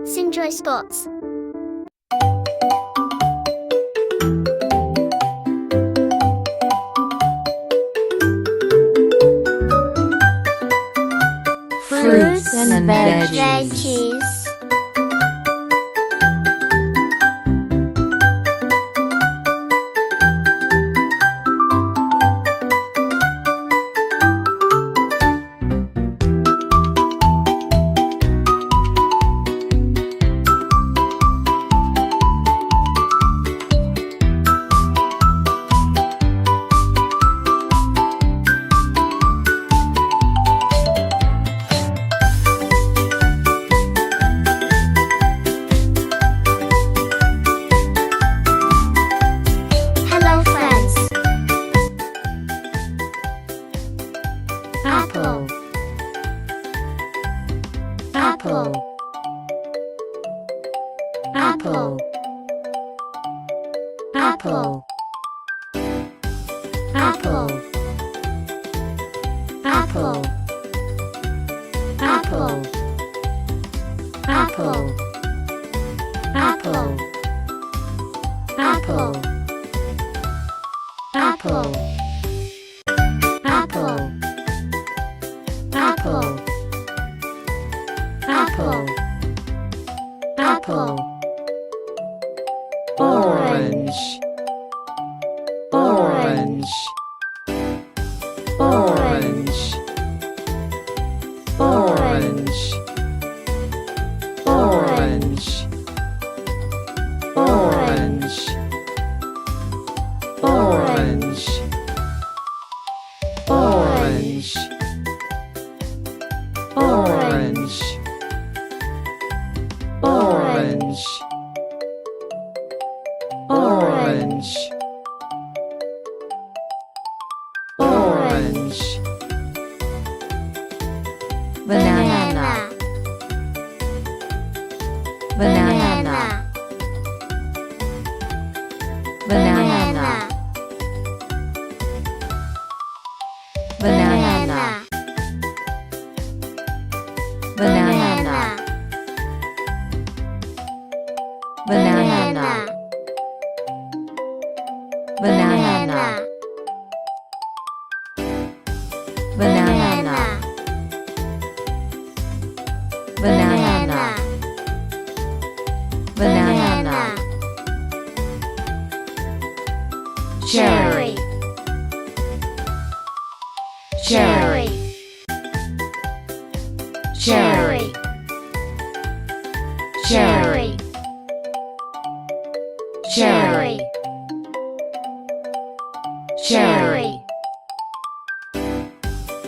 Singjoy Sports. Fruits and veggies. Veggies. Hello friends. Apple. Apple. Apple. Apple. Apple. Apple. Apple. Apple. Apple. Apple. Apple. Apple. Apple. Apple. Apple. Orange. Orange. Orange. Orange. Orange. Orange. Orange. Orange. Orange. Orange. Orange. Orange. Banana. Banana. Banana. Banana. Banana. Banana. Banana. Banana. Banana. Banana. Cherry. Cherry. Cherry. Cherry. Cherry. Cherry.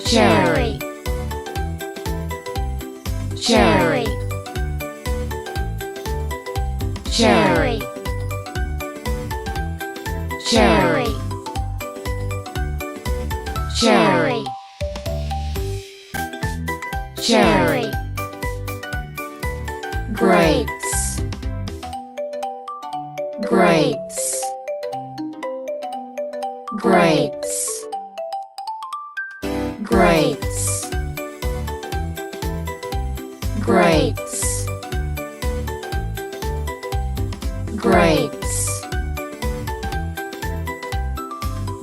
Cherry. Cherry. Cherry. Cherry. Cherry. Cherry. Grapes. Grapes. Grapes. Grapes. Grapes. Grapes.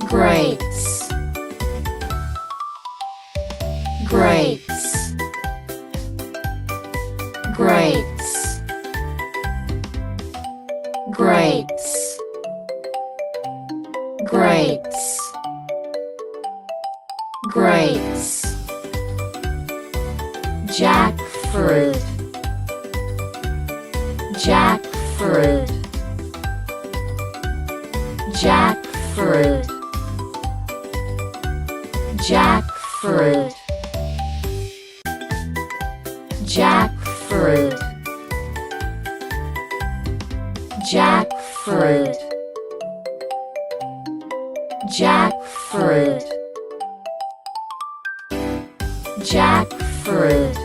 Grapes. Grapes. Grapes. Grapes. Grapes. Grapes. Jackfruit. Jackfruit. Jackfruit. Jackfruit. Jackfruit. Jackfruit. Jackfruit. Jackfruit.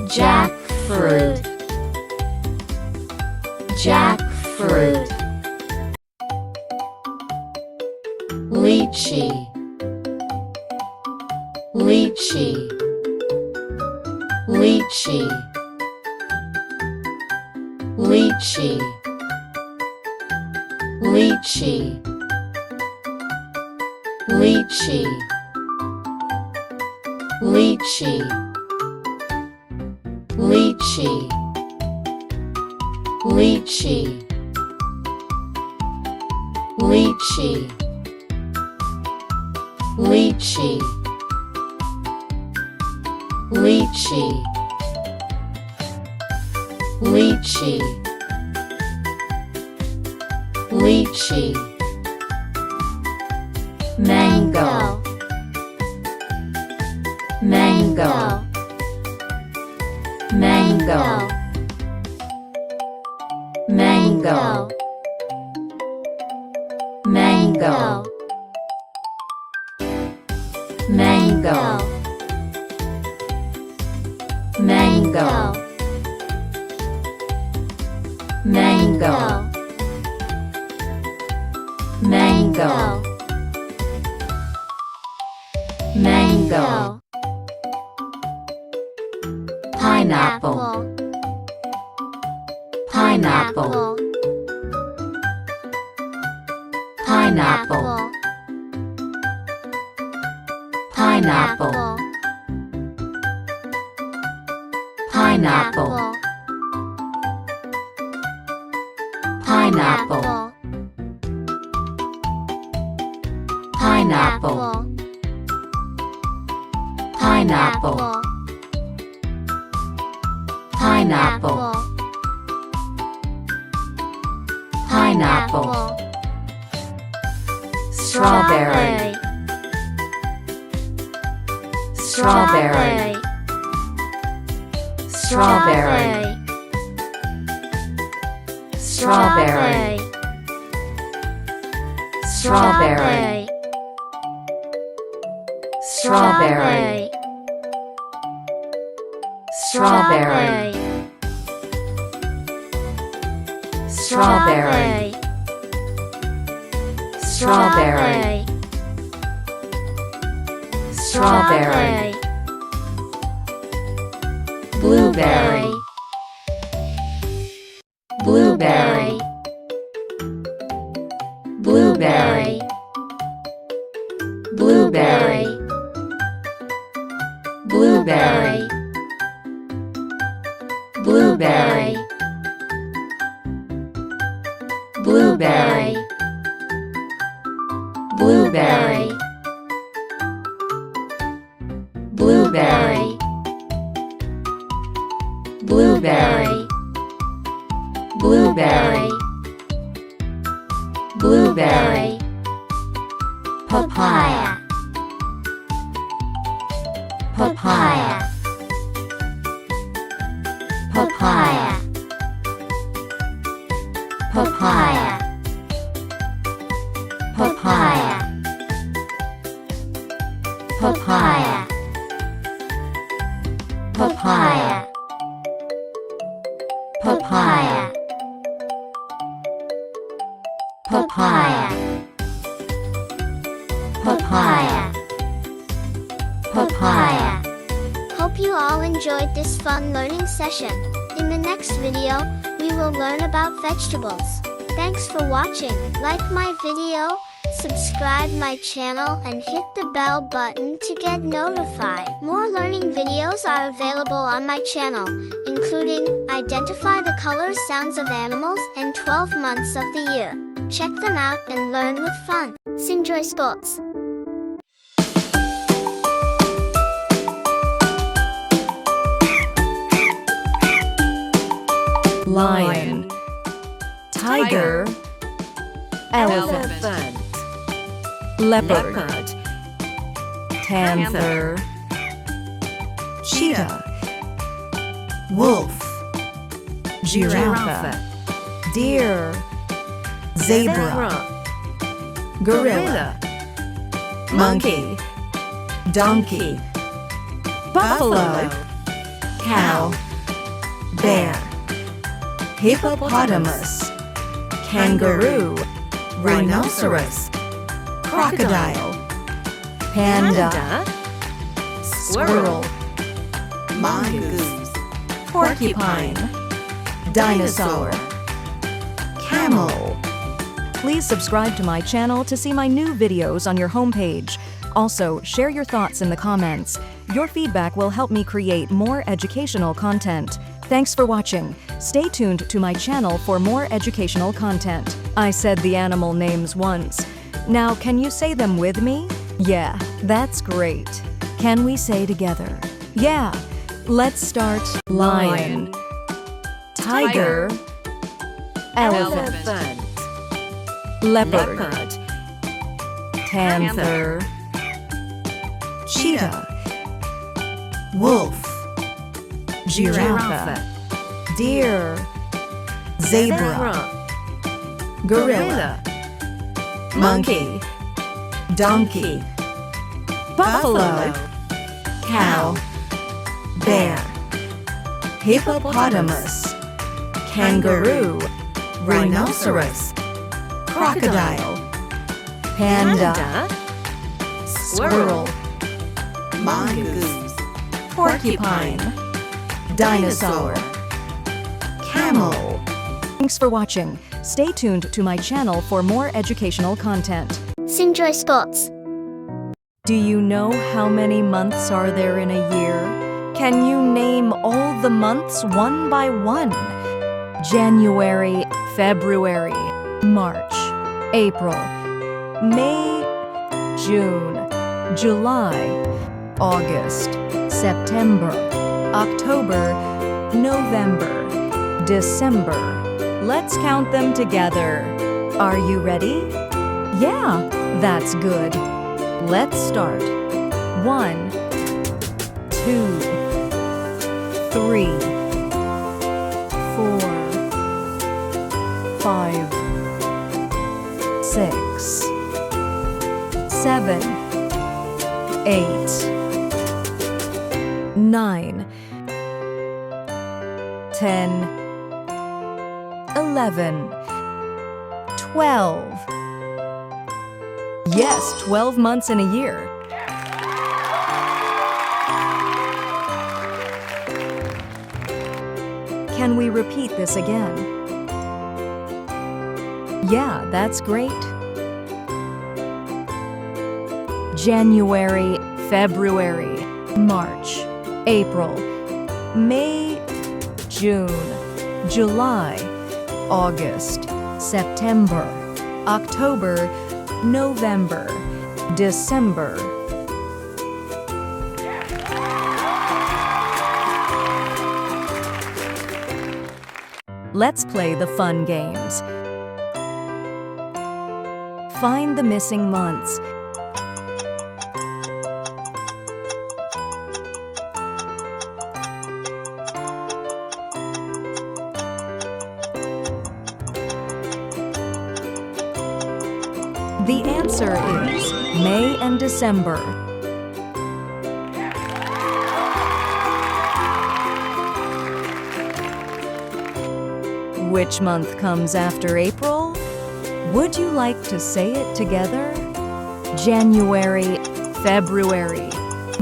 Jackfruit. Jackfruit. Lychee. Lychee. Lychee. lychee, lychee, lychee, lychee, lychee, lychee, lychee, lychee, lychee, lychee, lychee, lychee, mango, mango, mango, mango, mango, mango, mango, mango, mango, mango, pineapple, pineapple, pineapple, pineapple, pineapple, pineapple, pineapple, pineapple, pineapple, pineapple, strawberry, strawberry, strawberry, strawberry, strawberry, strawberry, strawberry, strawberry, strawberry, strawberry, blueberry, blueberry, blueberry, blueberry, blueberry, blueberry, blueberry, blueberry, blueberry, blueberry, blueberry, blueberry, papaya, papaya, papaya, papaya, papaya, papaya, papaya, papaya, papaya, papaya, papaya. Hope you all enjoyed this fun learning session. In the next video, we will learn about vegetables. Thanks for watching. Like my video, subscribe my channel and hit the bell button to get notified. More learning videos are available on my channel, including Identify the colors, sounds of animals, and 12 months of the year. Check them out and learn with fun. Enjoy sports. Lion, tiger, elephant, leopard, panther, cheetah, wolf, giraffe, deer, zebra, gorilla, monkey, donkey, buffalo, cow, bear, hippopotamus, kangaroo, rhinoceros, crocodile, panda, squirrel, mongoose, porcupine, dinosaur, camel. Please subscribe to my channel to see my new videos on your homepage. Also, share your thoughts in the comments. Your feedback will help me create more educational content. Thanks for watching. Stay tuned to my channel for more educational content. I said the animal names once. Now, can you say them with me? Yeah, that's great. Can we say together? Yeah. Let's start. Lion, tiger, elephant, leopard, panther, cheetah, wolf, giraffe, deer, zebra, gorilla, monkey, donkey, buffalo, cow, bear, hippopotamus, kangaroo, rhinoceros, crocodile, panda, squirrel, mongoose, porcupine, dinosaur, camel. Thanks for watching. Stay tuned to my channel for more educational content. Enjoy sports. Do you know how many months are there in a year? Can you name all the months one by one? January, February, March, April, May, June, July, August, September, October, November, December. Let's count them together. Are you ready? Yeah, that's good. Let's start. 1, 2, 3, 4, 5, 6, 7, 8, 9, 10, 11, 12. Yes, 12 months in a year. Can we repeat this again? Yeah, that's great. January, February, March, April, May, June, July, August, September, October, November, December. Let's play the fun games. Find the missing months. The answer is May and December. Which month comes after April? Would you like to say it together? January, February,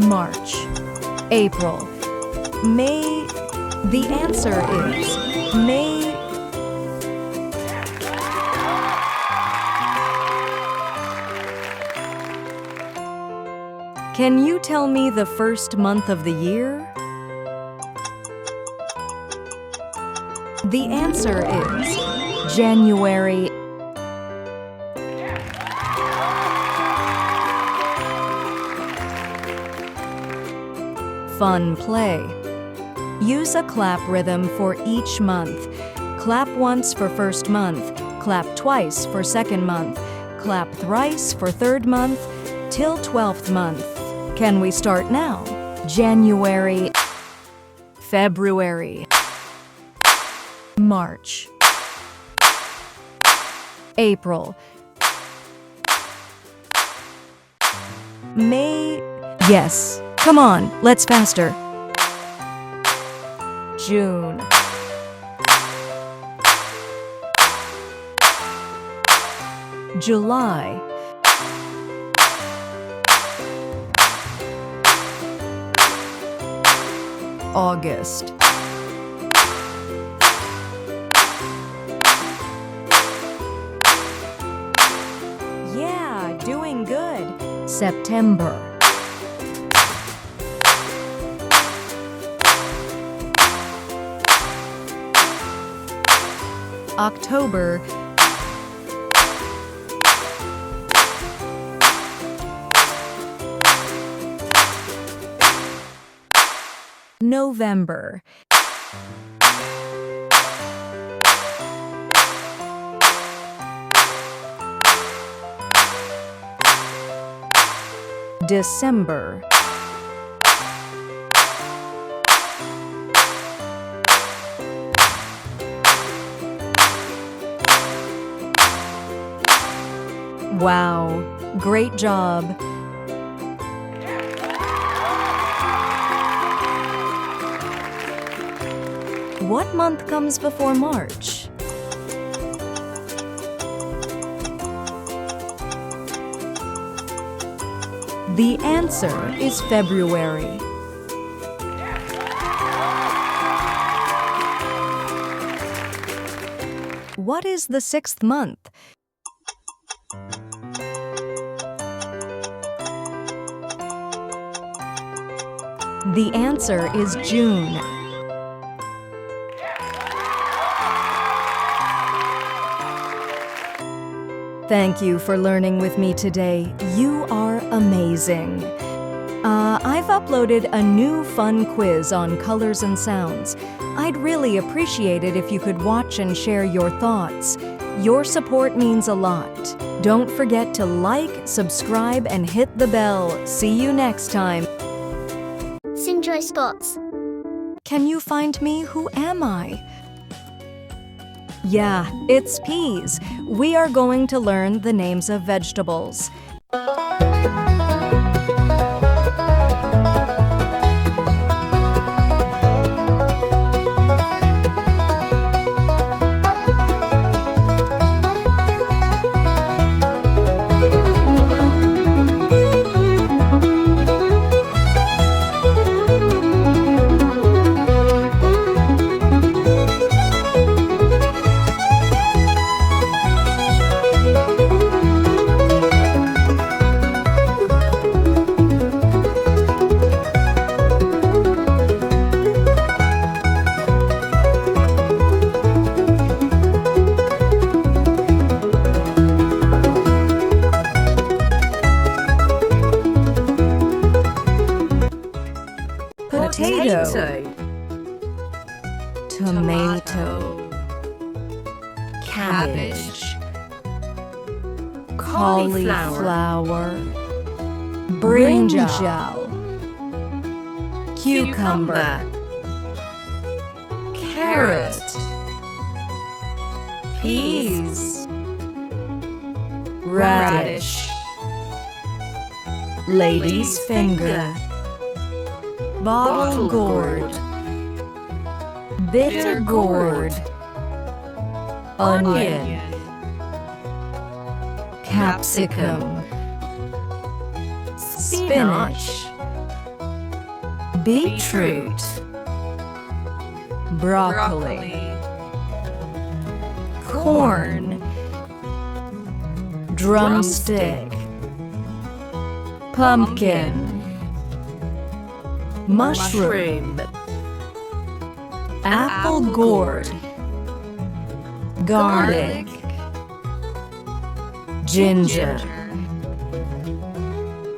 March, April, May. The answer is May. Can you tell me the first month of the year? The answer is January. Fun play. Use a clap rhythm for each month. Clap once for first month, clap twice for second month, clap thrice for third month, till 12th month. Can we start now? January, February, March, April, May. Yes, come on, let's faster. June, July, August, doing good. September. October. November. December. Wow, great job. What month comes before March? The answer is February. What is the 6th month? The answer is June. Thank you for learning with me today. You are amazing. I've uploaded a new fun quiz on colors and sounds. I'd really appreciate it if you could watch and share your thoughts. Your support means a lot. Don't forget to like, subscribe, and hit the bell. See you next time. Enjoy sports. Can you find me? Who am I? Yeah, it's peas. We are going to learn the names of vegetables. Potato, tomato, cabbage, cauliflower, brinjal, cucumber, carrot, peas, radish, lady's finger, bottle gourd, bitter gourd, onion, capsicum, spinach, beetroot, broccoli, corn, drumstick, pumpkin, mushroom, apple gourd, garlic, ginger,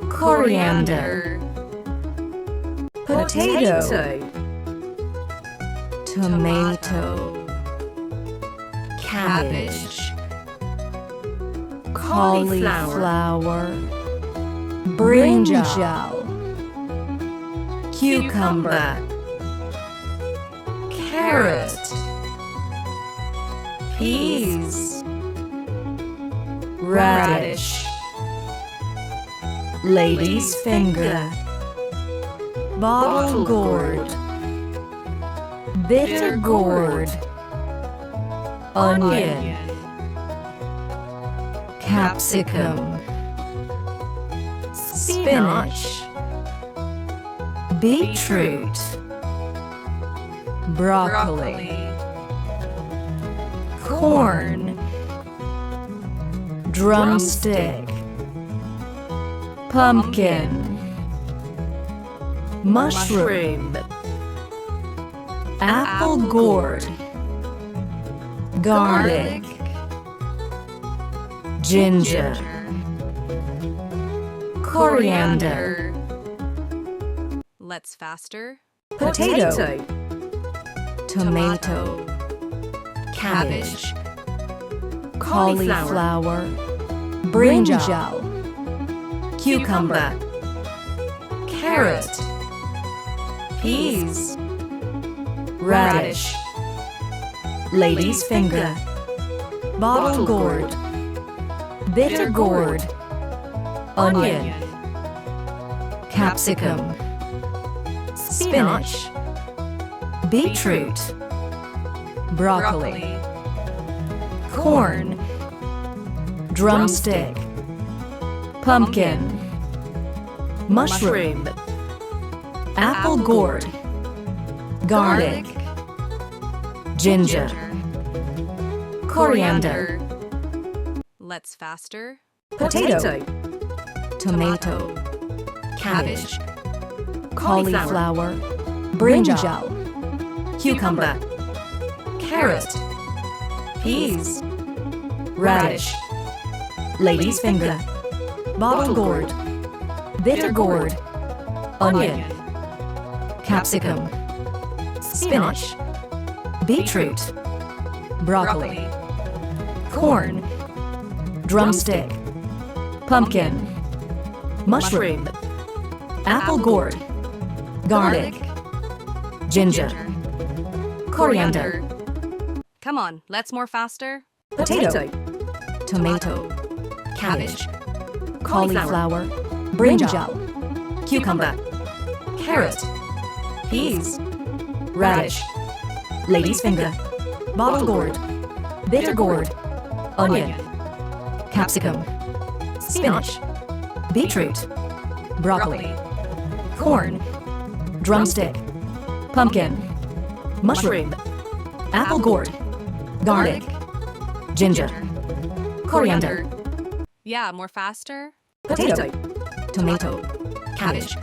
coriander, potato, tomato, cabbage, cauliflower, brinjal, cucumber, carrot, peas, radish, lady's finger, bottle gourd, bitter gourd, onion, capsicum, spinach, beetroot, broccoli, corn, drumstick, pumpkin, mushroom, apple gourd, garlic, ginger, coriander, Let's faster. potato, tomato, cabbage, cauliflower, brinjal, cucumber, carrot, peas, radish, lady's finger, bottle gourd, bitter gourd, onion, capsicum, spinach, beetroot, broccoli, corn, drumstick, pumpkin, mushroom, apple gourd, garlic, ginger, coriander, Let's faster. potato, tomato, cabbage, cauliflower, brinjal, cucumber, carrot, peas, radish, lady's finger, bottle gourd, bitter gourd, onion, capsicum, spinach, beetroot, broccoli, corn, drumstick, pumpkin, mushroom, apple gourd, garlic, ginger, coriander, Come on, let's more faster. potato, tomato, cabbage, cauliflower, brinjal, cucumber, carrot, peas, radish, lady's finger, bottle gourd, bitter gourd, onion, capsicum, spinach, beetroot, broccoli, corn, drumstick, pumpkin, mushroom, apple gourd, garlic, ginger, coriander, Yeah, more faster. potato, tomato, cabbage,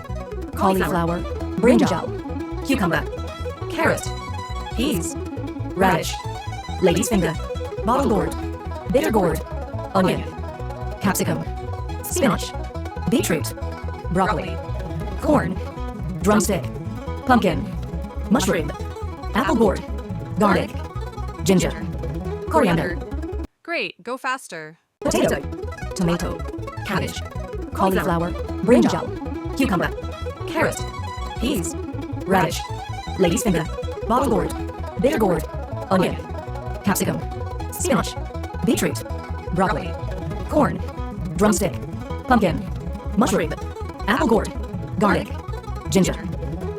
cauliflower, brinjal, cucumber, carrot, peas, radish, lady's finger, bottle gourd, bitter gourd, onion, capsicum, spinach, beetroot, broccoli, corn, drumstick, pumpkin, mushroom, apple gourd, garlic, ginger, coriander, Great, go faster. potato, tomato, cabbage, cauliflower, brinjal, cucumber, carrot, peas, radish, lady's finger, bottle gourd, bitter gourd, onion, capsicum, spinach, beetroot, broccoli, corn, drumstick, pumpkin, mushroom, apple gourd, garlic, ginger,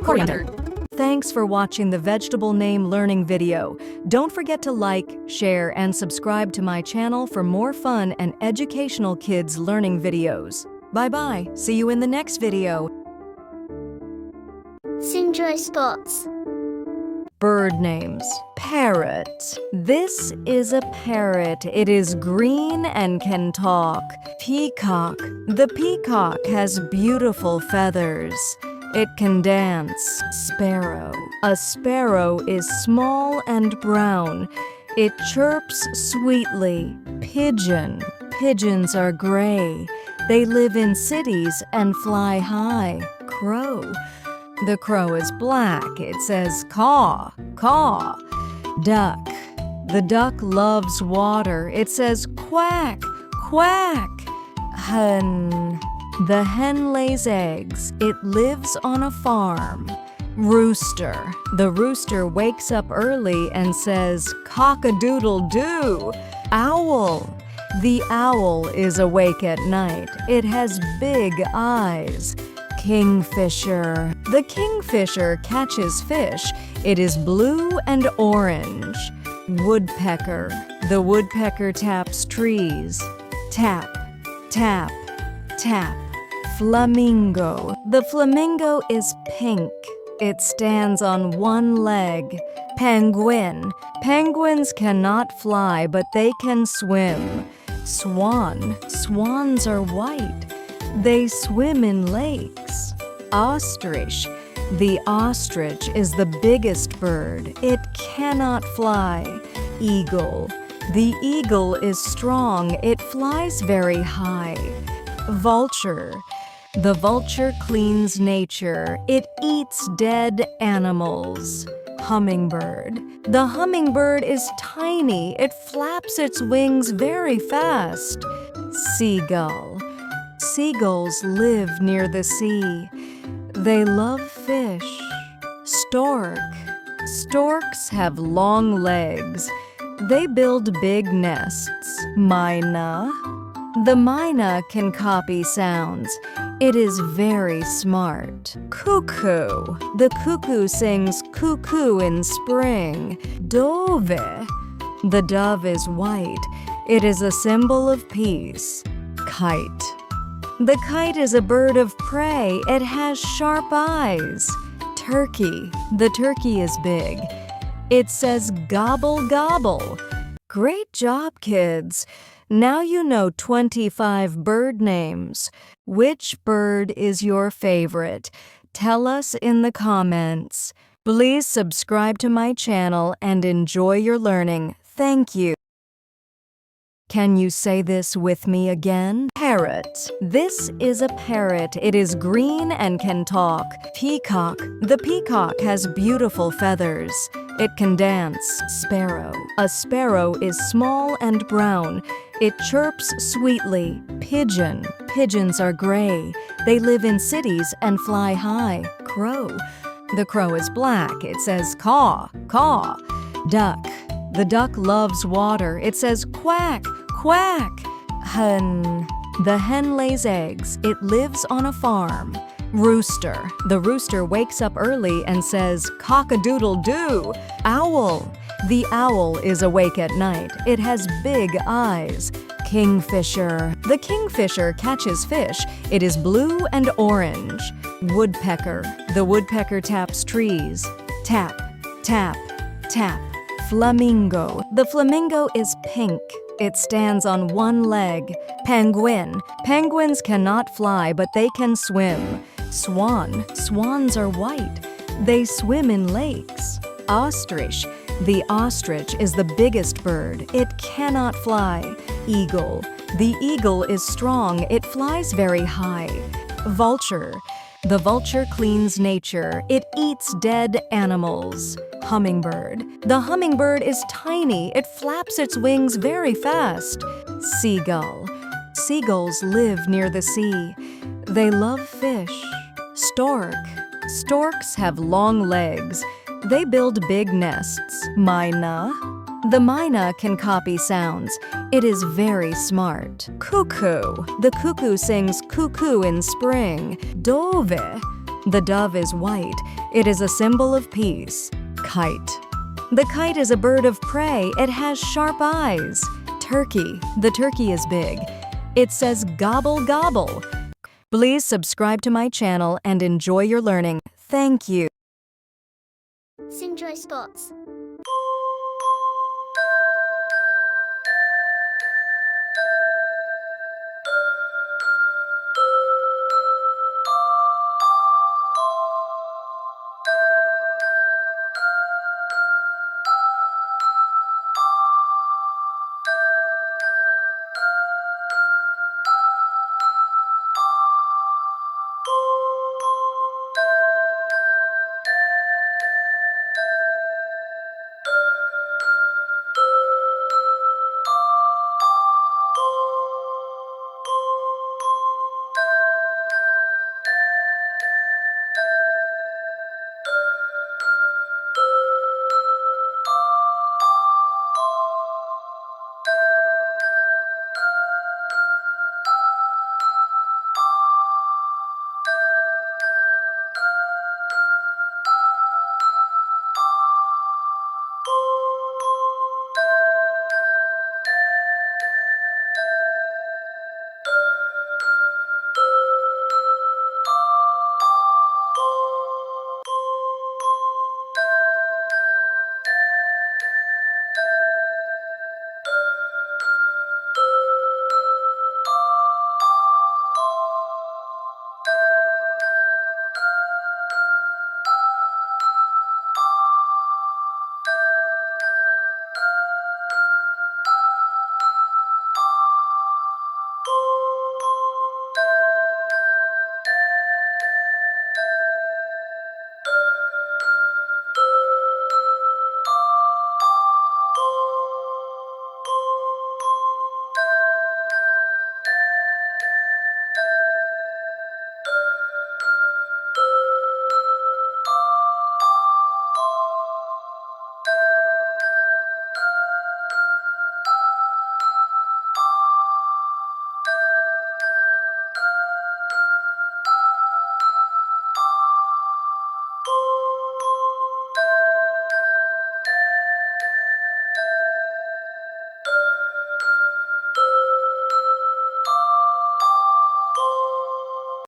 coriander. Thanks for watching the vegetable name learning video. Don't forget to like, share, and subscribe to my channel for more fun and educational kids learning videos. Bye-bye. See you in the next video. Enjoy sports. Bird names. Parrot. This is a parrot. It is green and can talk. Peacock. The peacock has beautiful feathers. It can dance. Sparrow. A sparrow is small and brown. It chirps sweetly. Pigeon. Pigeons are gray. They live in cities and fly high. Crow. The crow is black. It says caw, caw. Duck. The duck loves water. It says quack, quack. Hen. The hen lays eggs. It lives on a farm. Rooster. The rooster wakes up early and says cock-a-doodle-doo. Owl. The owl is awake at night. It has big eyes. Kingfisher. The kingfisher catches fish. It is blue and orange. Woodpecker. The woodpecker taps trees. Tap, tap, tap. Flamingo. The flamingo is pink. It stands on one leg. Penguin. Penguins cannot fly, but they can swim. Swan. Swans are white. They swim in lakes. Ostrich. The ostrich is the biggest bird. It cannot fly. Eagle. The eagle is strong. It flies very high. Vulture. The vulture cleans nature. It eats dead animals. Hummingbird. The hummingbird is tiny. It flaps its wings very fast. Seagull. Seagulls live near the sea. They love fish. Stork. Storks have long legs. They build big nests. Myna. The myna can copy sounds. It is very smart. Cuckoo. The cuckoo sings cuckoo in spring. Dove. The dove is white. It is a symbol of peace. Kite. The kite is a bird of prey. It has sharp eyes. Turkey. The turkey is big. It says gobble gobble. Great job, kids. Now you know 25 bird names. Which bird is your favorite? Tell us in the comments. Please subscribe to my channel and enjoy your learning. Thank you. Can you say this with me again? Parrot. This is a parrot. It is green and can talk. Peacock. The peacock has beautiful feathers. It can dance. Sparrow. A sparrow is small and brown. It chirps sweetly. Pigeon. Pigeons are gray. They live in cities and fly high. Crow. The crow is black. It says caw, caw. Duck. The duck loves water. It says quack, quack. Hen. The hen lays eggs. It lives on a farm. Rooster. The rooster wakes up early and says cock-a-doodle-doo. Owl. The owl is awake at night. It has big eyes. Kingfisher. The kingfisher catches fish. It is blue and orange. Woodpecker. The woodpecker taps trees. Tap, tap, tap. Flamingo. The flamingo is pink. It stands on one leg. Penguin. Penguins cannot fly, but they can swim. Swan. Swans are white. They swim in lakes. Ostrich. The ostrich is the biggest bird. It cannot fly. Eagle. The eagle is strong. It flies very high. Vulture. The vulture cleans nature. It eats dead animals. Hummingbird. The hummingbird is tiny. It flaps its wings very fast. Seagull. Seagulls live near the sea. They love fish. Stork. Storks have long legs. They build big nests. Myna. The myna can copy sounds. It is very smart. Cuckoo. The cuckoo sings cuckoo in spring. Dove. The dove is white. It is a symbol of peace. Kite. The kite is a bird of prey. It has sharp eyes. Turkey. The turkey is big. It says gobble gobble. Please subscribe to my channel and enjoy your learning. Thank you. Enjoy sports.